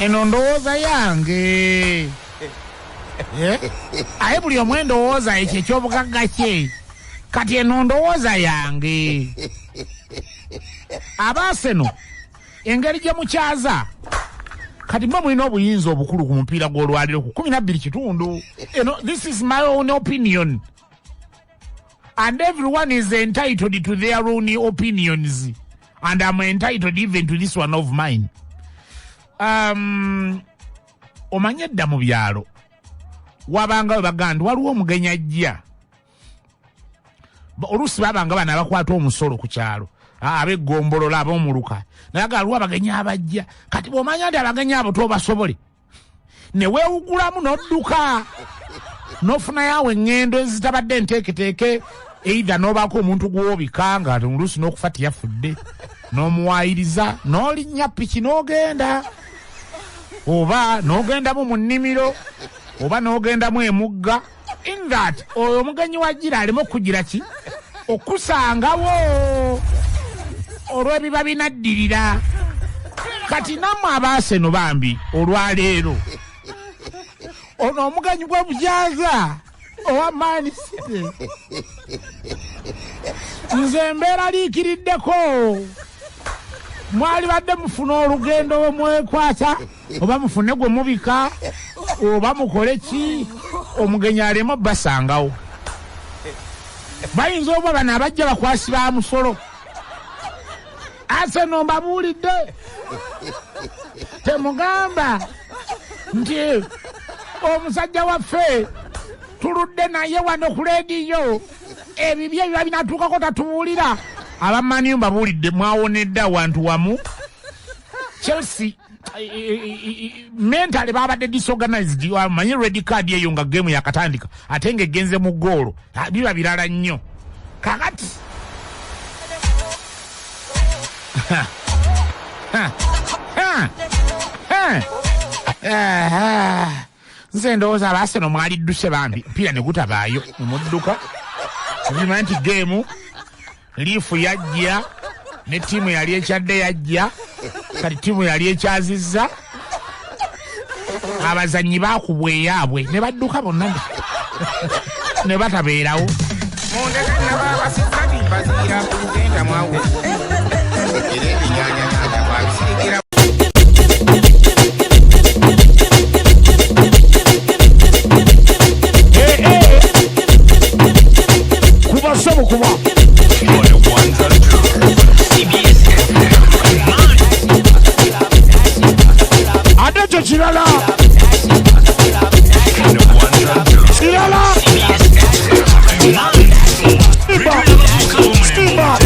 eno ndowooza yange aye buli omwe ndowooza ekyo eky'obugagga kye kati eno ndowooza yange abaaseno engeri gye mukyaza kati mwe mulina obuyinza obukulu ku mupiira gw'olwaliro ku 12 this is my own opinion and everyone is entitled to their own opinions and I'm entitled even to this one of mine. Omanye edda mu byalo wabangayo baganda waliwo omugenyi ajja oluusi babanga bana abakwata omusolo ku kyalo ab'eggombolola ab'omuluka naye waliwo abagenyi abajja kati bw'omanya nti abagenyi abo tobasobole ne weewugulamu n'odduka n'ofunayo awo eŋŋendo ezitabadde nteeketeeke eitha n'obaako omuntu gw'obika nga oluusi n'okufa teyafudde n'omuwaayiriza n'olinnya piki n'ogenda oba n'ogendamu mu nnimiro oba n'ogendamu emugga in that oyo omugenyi wajjira aleme okugira ki okusangawo olw'ebiba binaddirira kati nammwe abaaseno bambi olwaleero ono omugenyi gw'obujaaza owa maani site nze mbeera liikiriddeko mwali badde mufuna olugendo we mwekwata oba mufune gwe mubika oba mukole ki omugenyi aleme basangawo bayinza oba bano abajja bakwasi ba musolo Aseno mbabuulidde temugamba nti omusajja waffe tuludde naye wano ku leediyo ebibye biba binatuukako tatubuulira abamanyi mbabuulidde mwawonedde awantu wamu Chelsea mentally babadde disorganized amanyi red card eyo nga game yakatandika ate nga egenze mu goolo biba birala nnyo kakati nze ndowooza abaaseno mwali dduse bambi mpira ne gutabaayo mumudduka okimanyi nti geemu liifu yajja ne ttiimu yali ekyadde yajja kati ttiimu yali ekyazizza abazannyi baakubwa eyaabwe ne badduka bonna ne batabeerawo kuba sobo kuba adejo kirala kirala Simba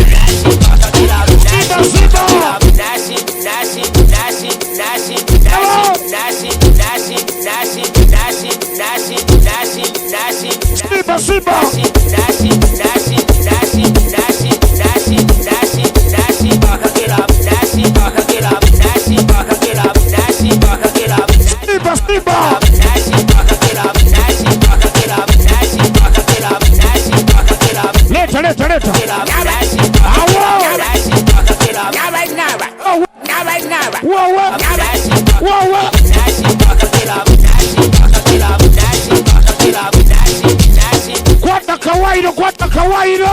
leta Kwata kawaida